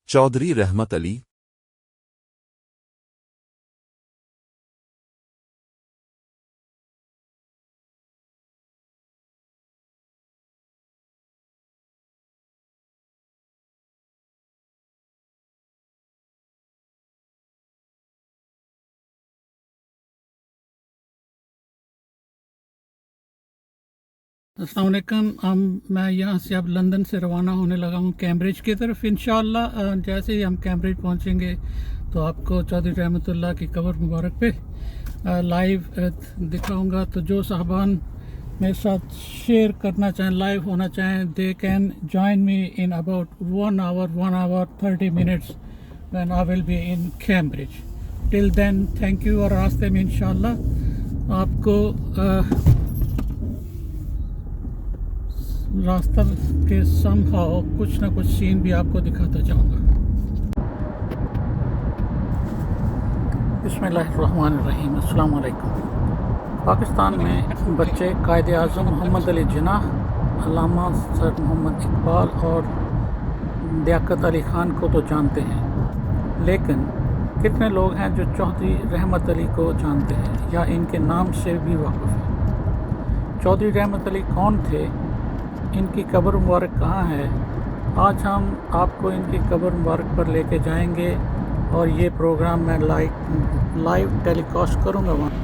چوہدری رحمت علی السلام علیکم. میں یہاں سے اب لندن سے روانہ ہونے لگا ہوں کیمبرج کی طرف. انشاءاللہ جیسے ہی ہم کیمبرج پہنچیں گے تو آپ کو چوہدری رحمت اللہ کی قبر مبارک پہ لائیو دکھاؤں گا. تو جو صاحبان میرے ساتھ شیئر کرنا چاہیں، لائیو ہونا چاہیں، they can join me in about 1 hour 30 minutes when I will be in Cambridge. Till then thank you. اور راستے میں انشاءاللہ آپ کو راستہ کے سمہاؤ کچھ نہ کچھ سین بھی آپ کو دکھاتا جاؤں گا. بسم اللہ الرحمن الرحیم. السلام علیکم. پاکستان میں بچے قائد اعظم محمد علی جناح، علامہ سر محمد اقبال اور لیاقت علی خان کو تو جانتے ہیں، لیکن کتنے لوگ ہیں جو چوہدری رحمت علی کو جانتے ہیں یا ان کے نام سے بھی واقف ہیں؟ چوہدری رحمت علی کون تھے؟ ان کی قبر مبارک کہاں ہے؟ آج ہم آپ کو ان کی قبر مبارک پر لے کے جائیں گے اور یہ پروگرام میں لائیو ٹیلی کاسٹ کروں گا وہاں.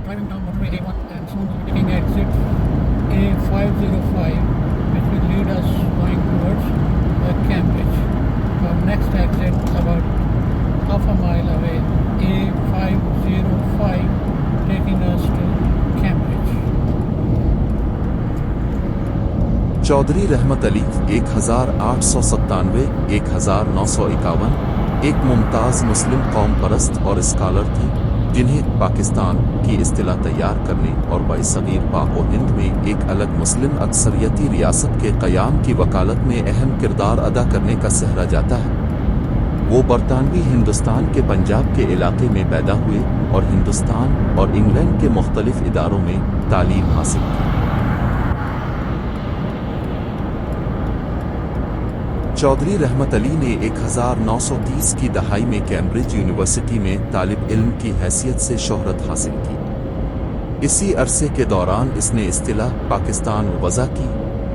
Driving down motorway A1 and soon we'll be taking exit A505 which will lead us going towards Cambridge. Our next exit about half a mile away, A505 taking us to Cambridge. Chaudhry Rahmat Ali 1897 1951 ایک ممتاز مسلم قوم پرست اور scholar تھے جنہیں پاکستان کی اصطلاح تیار کرنے اور برصغیر پاک و ہند میں ایک الگ مسلم اکثریتی ریاست کے قیام کی وکالت میں اہم کردار ادا کرنے کا سہرا جاتا ہے. وہ برطانوی ہندوستان کے پنجاب کے علاقے میں پیدا ہوئے اور ہندوستان اور انگلینڈ کے مختلف اداروں میں تعلیم حاصل کی. چوہدری رحمت علی نے 1930 کی دہائی میں کیمبرج یونیورسٹی میں طالب علم کی حیثیت سے شہرت حاصل کی. اسی عرصے کے دوران اس نے اصطلاح پاکستان وضع کی،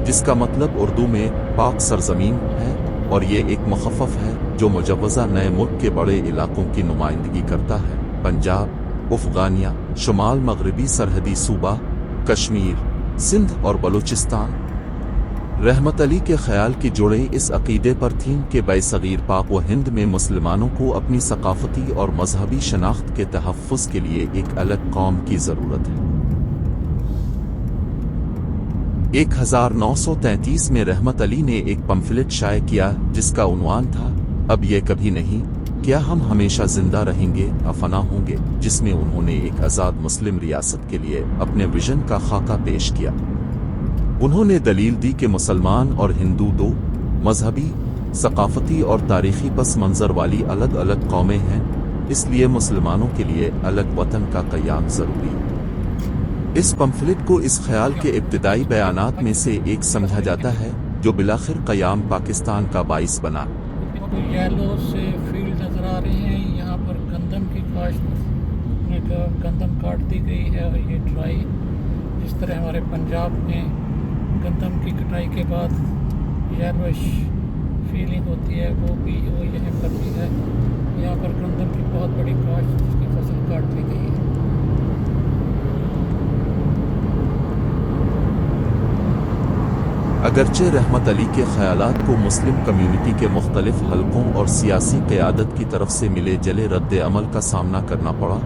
جس کا مطلب اردو میں پاک سرزمین ہے، اور یہ ایک مخفف ہے جو مجوزہ نئے ملک کے بڑے علاقوں کی نمائندگی کرتا ہے: پنجاب، افغانیہ، شمال مغربی سرحدی صوبہ، کشمیر، سندھ اور بلوچستان. رحمت علی کے خیال کی جڑیں اس عقیدے پر تھیں کہ برصغیر پاک و ہند میں مسلمانوں کو اپنی ثقافتی اور مذہبی شناخت کے تحفظ کے لیے ایک الگ قوم کی ضرورت ہے. 1933 میں رحمت علی نے ایک پمفلٹ شائع کیا جس کا عنوان تھا "اب یہ کبھی نہیں، کیا ہم ہمیشہ زندہ رہیں گے یا فنا ہوں گے", جس میں انہوں نے ایک آزاد مسلم ریاست کے لیے اپنے ویژن کا خاکہ پیش کیا. انہوں نے دلیل دی کہ مسلمان اور ہندو دو مذہبی، ثقافتی اور تاریخی پس منظر والی الگ الگ قومیں ہیں، اس لیے مسلمانوں کے لیے الگ وطن کا قیام ضروری ہے. اس پمفلٹ کو اس خیال کے ابتدائی بیانات میں سے ایک سمجھا جاتا ہے جو بالآخر قیام پاکستان کا باعث بنا. یلو سے فیلڈ نظر آ رہے ہیں، یہاں پر گندم کی کاشت، گندم کاٹ دی گئی ہے اور یہ ڈرائی، جس طرح ہمارے پنجاب میں گندم کی کٹائی کے بعد یلوش فیلنگ ہوتی ہے، وہ یہاں پر بھی ہے. یہاں پر گندم کی بہت بڑی کاشت، جس کی فصل کاٹ دی گئی ہے. اگرچہ رحمت علی کے خیالات کو مسلم کمیونٹی کے مختلف حلقوں اور سیاسی قیادت کی طرف سے ملے جلے رد عمل کا سامنا کرنا پڑا،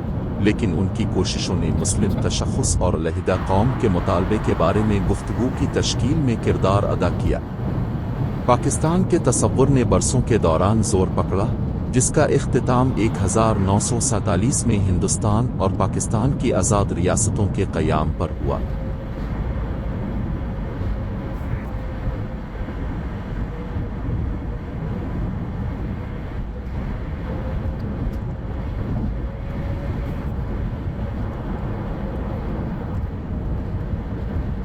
لیکن ان کی کوششوں نے مسلم تشخص اور علیحدہ قوم کے مطالبے کے بارے میں گفتگو کی تشکیل میں کردار ادا کیا. پاکستان کے تصور نے برسوں کے دوران زور پکڑا، جس کا اختتام 1947 میں ہندوستان اور پاکستان کی آزاد ریاستوں کے قیام پر ہوا۔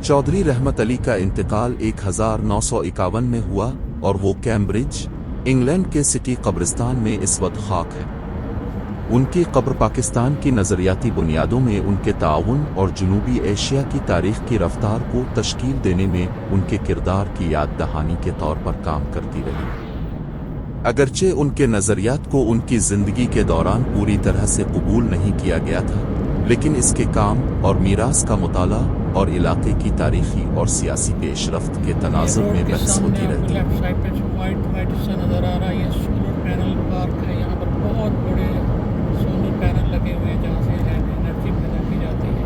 چوہدری رحمت علی کا انتقال 1951 میں ہوا اور وہ کیمبرج، انگلینڈ کے سٹی قبرستان میں اس وقت خاک ہے۔ ان کی قبر پاکستان کی نظریاتی بنیادوں میں ان کے تعاون اور جنوبی ایشیا کی تاریخ کی رفتار کو تشکیل دینے میں ان کے کردار کی یاد دہانی کے طور پر کام کرتی رہی۔ اگرچہ ان کے نظریات کو ان کی زندگی کے دوران پوری طرح سے قبول نہیں کیا گیا تھا، لیکن اس کے کام اور میراث کا مطالعہ اور علاقے کی تاریخی اور سیاسی پیش رفت کے تناظر میں بحث ہوتی رہتی ہے۔ لیفٹ سائڈ پہ وائٹ سے نظر آ رہا ہے، یہ سولر پینل پارک ہے۔ یہاں پر بہت بڑے سولر پینل لگے ہوئے ہیں جہاں سے انرجی پیدا کی جاتی ہے۔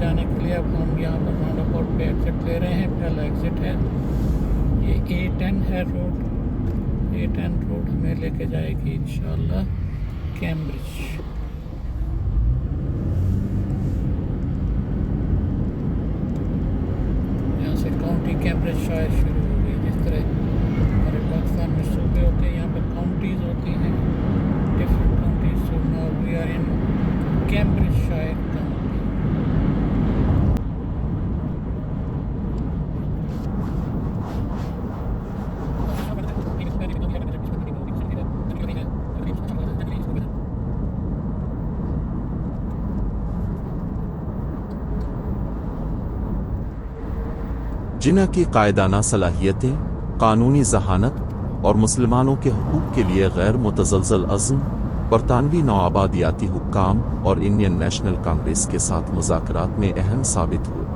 جانے کے لیے اب ہم یہاں پر راؤنڈ اباؤٹ پہ ایگزٹ لے رہے ہیں۔ پہلا ایگزٹ ہے، یہ A10 ہے روڈ۔ A10 روڈ ہمیں لے کے جائے گی انشاءاللہ کیمبرج۔ یہاں سے کاؤنٹی کیمبرج شاید شروع ہو گئی۔ جس طرح ہمارے پاکستان میں صوبے ہوتے ہیں، یہاں پر کاؤنٹیز ہوتی ہیں، different counties. So now we are in Cambridge شاید کاؤنٹی۔ جنہ کی قائدانہ صلاحیتیں، قانونی ذہانت اور مسلمانوں کے حقوق کے لیے غیر متزلزل عزم، برطانوی نوآبادیاتی حکام اور انڈین نیشنل کانگریس کے ساتھ مذاکرات میں اہم ثابت ہوئے۔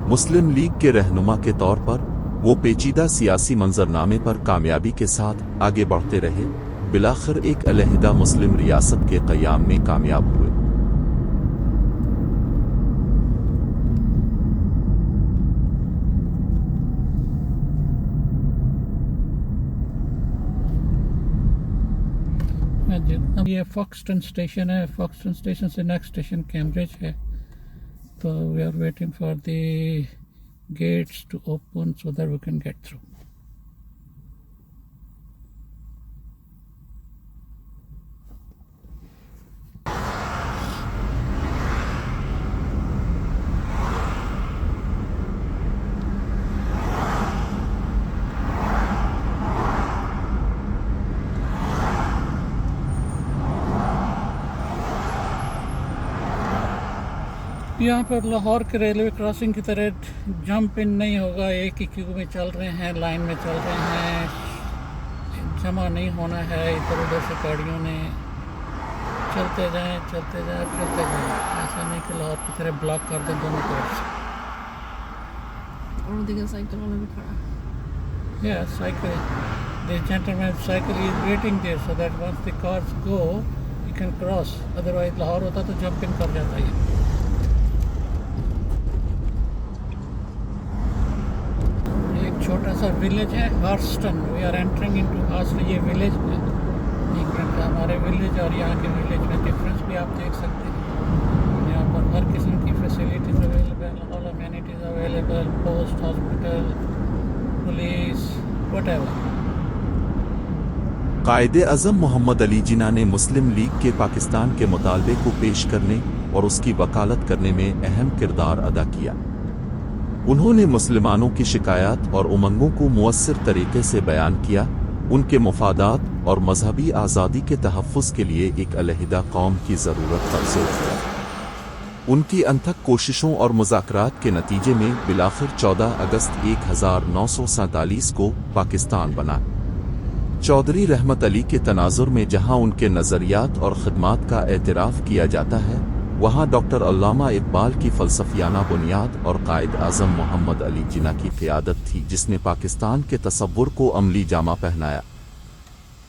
مسلم لیگ کے رہنما کے طور پر وہ پیچیدہ سیاسی منظرنامے پر کامیابی کے ساتھ آگے بڑھتے رہے، بالآخر ایک علیحدہ مسلم ریاست کے قیام میں کامیاب ہوئے۔ یہ فاکسٹن اسٹیشن ہے، فاکسٹن اسٹیشن سے نیکسٹ اسٹیشن کیمبرج ہے۔ تو we are waiting for the gates to open so that we can get through. یہاں پر لاہور کے ریلوے کراسنگ کی طرح جمپ ان نہیں ہوگا، ایک ہی کیو میں چل رہے ہیں، لائن میں چل رہے ہیں، جمع نہیں ہونا ہے ادھر ادھر سے گاڑیوں نے۔ چلتے جائیں چلتے جائیں چلتے جائیں، ایسا نہیں کہ لاہور کی طرح بلاک کر دیں دونوں طرف سے۔ اور دیکھیں سائیکل والا بھی کھڑا ہے۔ Cycle, the gentleman cycle is waiting there so that once the cars go you can cross, otherwise Lahore ہوتا تو جمپ ان کر جاتا ہے۔ چھوٹا سا ولیج ہے ہارسٹن، وی آر انٹرنگ انٹو ہارسٹن۔ یہ ولیج ہے انگلینڈ کا، ہمارے ولیج اور یہاں کے ولیج میں ڈفرینس بھی آپ دیکھ سکتے ہیں۔ یہاں پر ہر قسم کی facilities available, all amenities available, post, hospital, police, whatever. Quaid Azam محمد علی جناح نے مسلم لیگ کے پاکستان کے مطالبے کو پیش کرنے اور اس کی وکالت کرنے میں اہم کردار ادا کیا۔ انہوں نے مسلمانوں کی شکایات اور امنگوں کو مؤثر طریقے سے بیان کیا، ان کے مفادات اور مذہبی آزادی کے تحفظ کے لیے ایک علیحدہ قوم کی ضرورت پر زور دیا۔ ان کی انتھک کوششوں اور مذاکرات کے نتیجے میں بالآخر 14 اگست 1947 کو پاکستان بنا۔ چوہدری رحمت علی کے تناظر میں جہاں ان کے نظریات اور خدمات کا اعتراف کیا جاتا ہے، وہاں ڈاکٹر علامہ اقبال کی فلسفیانہ بنیاد اور قائد اعظم محمد علی جناح کی قیادت تھی جس نے پاکستان کے تصور کو عملی جامہ پہنایا۔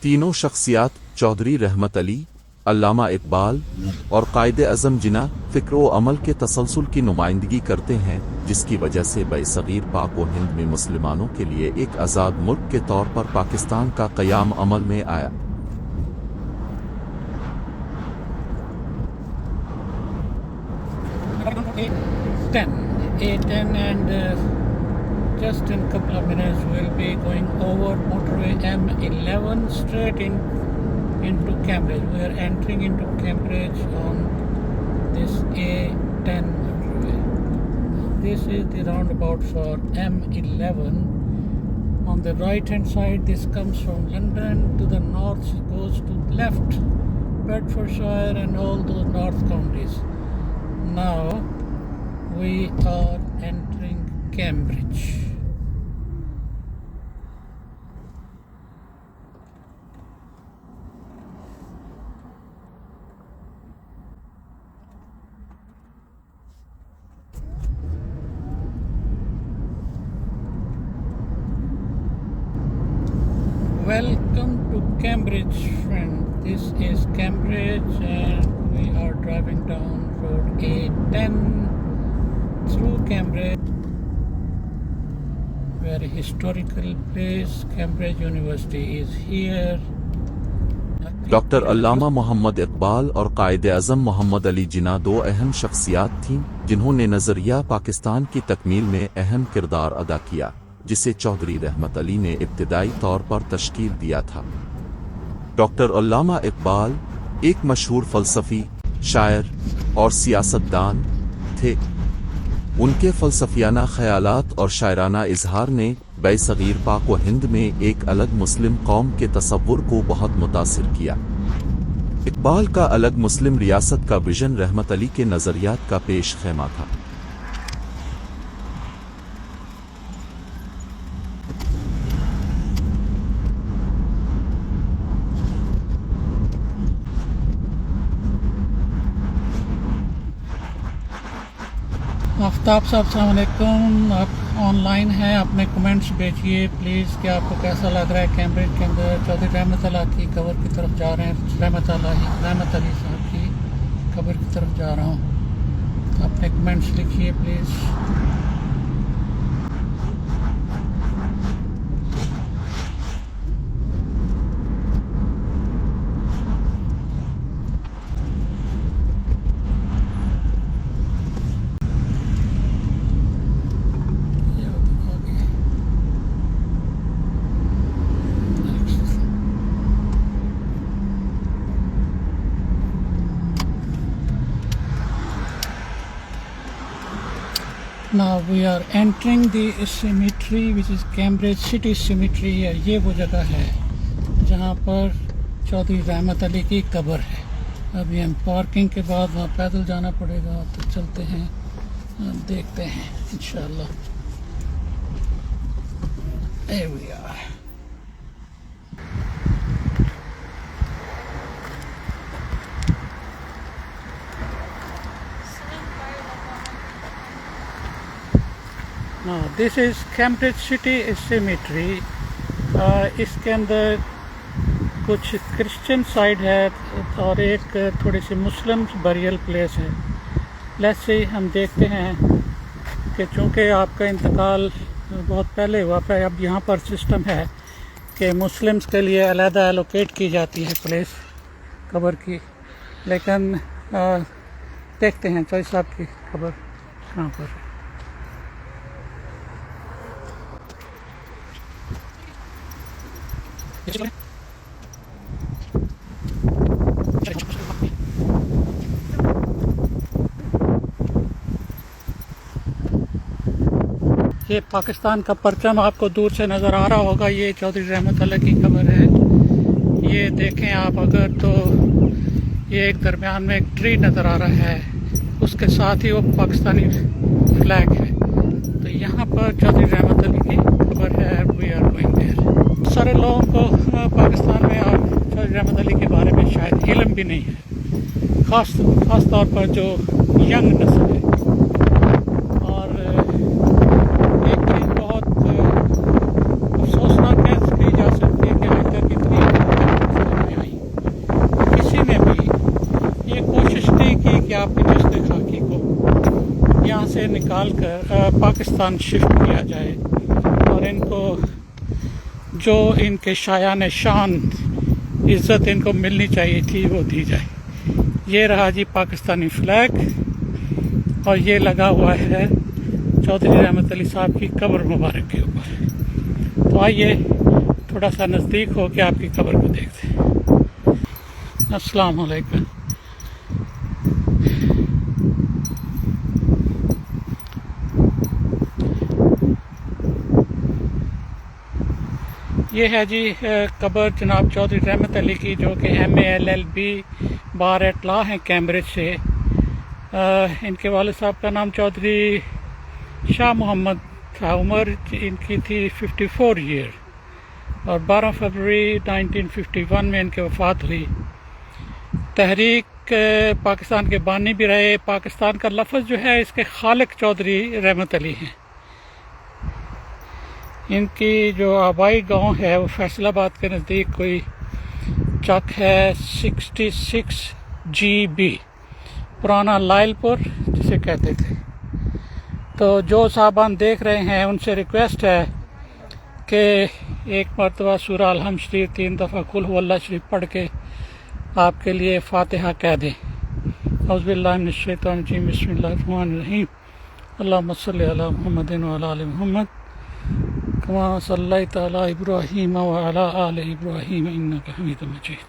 تینوں شخصیات چوہدری رحمت علی، علامہ اقبال اور قائد اعظم جناح فکر و عمل کے تسلسل کی نمائندگی کرتے ہیں، جس کی وجہ سے برصغیر پاک و ہند میں مسلمانوں کے لیے ایک آزاد ملک کے طور پر پاکستان کا قیام عمل میں آیا۔ A10 and just in a couple of minutes we'll be going over motorway M11 straight into Cambridge. We are entering into Cambridge on this A10 motorway. This is the roundabout for M11. On the right hand side this comes from London, to the north it goes to the left, Bedfordshire and all those north counties. Now we are entering Cambridge. Welcome to Cambridge, friend. This is Cambridge and we are driving down road A10 through Cambridge. Very historical place. Cambridge University is here. Doctor علامہ محمد اقبال اور قائد اعظم محمد علی جناح دو اہم شخصیات تھیں جنہوں نے نظریہ پاکستان کی تکمیل میں اہم کردار ادا کیا، جسے چوہدری رحمت علی نے ابتدائی طور پر تشکیل دیا تھا۔ ڈاکٹر علامہ اقبال ایک مشہور فلسفی، شاعر اور سیاستدان تھے۔ ان کے فلسفیانہ خیالات اور شاعرانہ اظہار نے برصغیر پاک و ہند میں ایک الگ مسلم قوم کے تصور کو بہت متاثر کیا۔ اقبال کا الگ مسلم ریاست کا ویژن رحمت علی کے نظریات کا پیش خیمہ تھا۔ آفتاب صاحب السلام علیکم، آپ آن لائن ہیں، اپنے کمنٹس بھیجیے پلیز کہ آپ کو کیسا لگ رہا ہے۔ کیمبرج کے اندر چوہدری رحمت اللہ کی قبر کی طرف جا رہے ہیں، رحمت علی صاحب کی قبر کی طرف جا رہا ہوں، اپنے کمنٹس لکھیے please. Now we are entering the cemetery which is Cambridge City Cemetery. یہ وہ جگہ ہے جہاں پر چوہدری رحمت علی کی قبر ہے۔ ابھی ہم پارکنگ کے بعد وہاں پیدل جانا پڑے گا، تو چلتے ہیں دیکھتے ہیں انشاءاللہ۔ Here we are. This is Cambridge City Cemetery. اس کے اندر کچھ کرسچن سائڈ ہے اور ایک تھوڑی سی مسلم بریل پلیس ہے۔ لیٹس سی، ہم دیکھتے ہیں کہ چونکہ آپ کا انتقال بہت پہلے ہوا ہے، اب یہاں پر سسٹم ہے کہ مسلمز کے لیے علیحدہ ایلوکیٹ کی جاتی ہے پلیس قبر کی، لیکن دیکھتے ہیں چوہدری صاحب کی قبر کہاں پر ہے۔ یہ پاکستان کا پرچم آپ کو دور سے نظر آ رہا ہوگا، یہ چوہدری رحمت اللہ کی قبر ہے۔ یہ دیکھیں آپ اگر تو یہ ایک درمیان میں ایک ٹری نظر آ رہا ہے، اس کے ساتھ ہی وہ پاکستانی فلیگ ہے، تو یہاں پر چوہدری رحمت علی کی قبر ہے۔ We are going there. سارے لوگوں کو پاکستان میں اور چوہدری رحمت علی کے بارے میں شاید علم بھی نہیں ہے، خاص طور پر جو ینگ نسل ہے. اور ایک چیز بہت افسوسناک کہی جا سکتی ہے کہ آج تک اتنی میں آئی کسی نے بھی یہ کوشش نہیں کی کہ آپ کی نسل خاکی کو یہاں سے نکال کر پاکستان شفٹ کیا جائے اور ان کو جو ان کے شایان شان عزت ان کو ملنی چاہیے تھی وہ دی جائے. یہ رہا جی پاکستانی فلیگ اور یہ لگا ہوا ہے چوہدری رحمت علی صاحب کی قبر مبارک کے اوپر. تو آئیے تھوڑا سا نزدیک ہو کے آپ کی قبر کو دیکھتے ہیں. السلام علیکم. یہ ہے جی قبر جناب چوہدری رحمت علی کی جو کہ MA LLB بار اطلاع ہیں کیمبرج سے. ان کے والد صاحب کا نام چوہدری شاہ محمد تھا. عمر ان کی تھی 54 ایئر اور 12 فروری 1951 میں ان کی وفات ہوئی. تحریک پاکستان کے بانی بھی رہے. پاکستان کا لفظ جو ہے اس کے خالق چوہدری رحمت علی ہیں. ان کی جو آبائی گاؤں ہے وہ فیصل آباد کے نزدیک کوئی چک ہے 66 GB پرانا لائل پور جسے کہتے تھے. تو جو صاحبان دیکھ رہے ہیں ان سے ریکویسٹ ہے کہ ایک مرتبہ سورہ الحمد شریف 3 دفعہ قل هو اللہ شریف پڑھ کے آپ کے لیے فاتحہ کہہ دیں. اعوذ باللہ من الشیطان الرجیم بسم اللہ الرحمن الرحیم. اللہم صلی علی محمد وعلی آل محمد کما صلیت علی ابراہیم وعلی آل ابراہیم انک حمید مجید.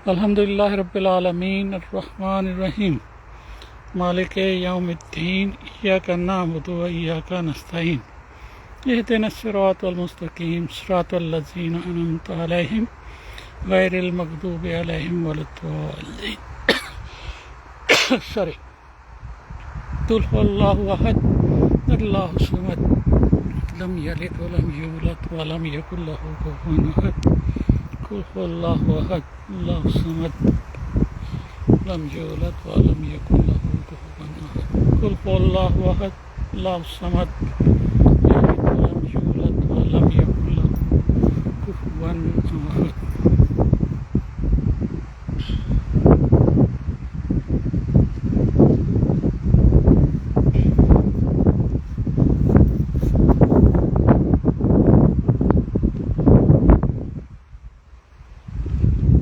الحمدللہ رب العالمین الرحمن الرحیم مالک یوم الدین ایاک نعبد و ایاک نستعین اہدنا الصراط المستقیم صراط الذین انعمت علیہم غیر المغضوب علیہم ولا الضالین. سوری. قل هو اللہ احد اللہ الصمد لم یلد ولم یولد ولم یکن له کفوا احد. قل هو اللہ احد اللہ الصمد لم یولد ولم یکن له کفوا احد. قل هو اللہ احد اللہ الصمد لم یولد ولم یکن له کفوا احد.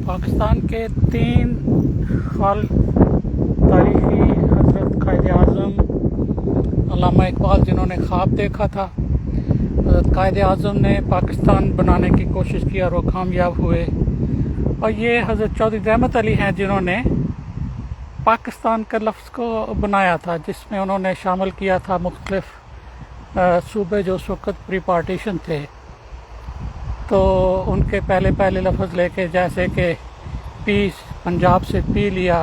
پاکستان کے 3 تاریخی حضرت قائد اعظم علامہ اقبال جنہوں نے خواب دیکھا تھا. حضرت قائد اعظم نے پاکستان بنانے کی کوشش کی اور وہ کامیاب ہوئے. اور یہ حضرت چوہدری رحمت علی ہیں جنہوں نے پاکستان کے لفظ کو بنایا تھا جس میں انہوں نے شامل کیا تھا مختلف صوبے جو اس وقت پری پارٹیشن تھے. تو ان کے پہلے لفظ لے کے جیسے کہ پیس پنجاب سے پی لیا,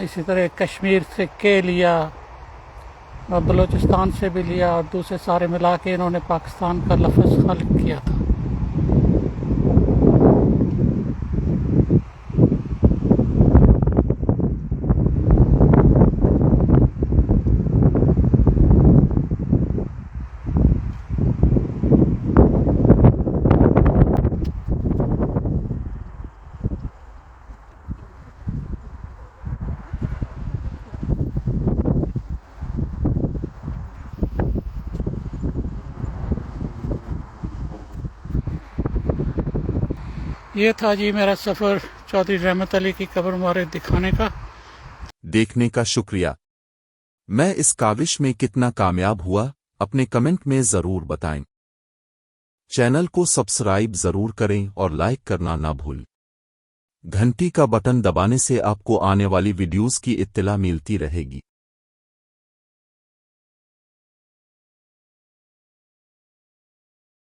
اسی طرح کشمیر سے کے لیا, بلوچستان سے بھی لیا اور دوسرے سارے ملا کے انہوں نے پاکستان کا لفظ خلق کیا تھا. یہ تھا جی میرا سفر چوہدری رحمت علی کی قبر مبارک دکھانے کا. دیکھنے کا شکریہ. میں اس کاوش میں کتنا کامیاب ہوا اپنے کمنٹ میں ضرور بتائیں. چینل کو سبسکرائب ضرور کریں اور لائک کرنا نہ بھول. گھنٹی کا بٹن دبانے سے آپ کو آنے والی ویڈیوز کی اطلاع ملتی رہے گی.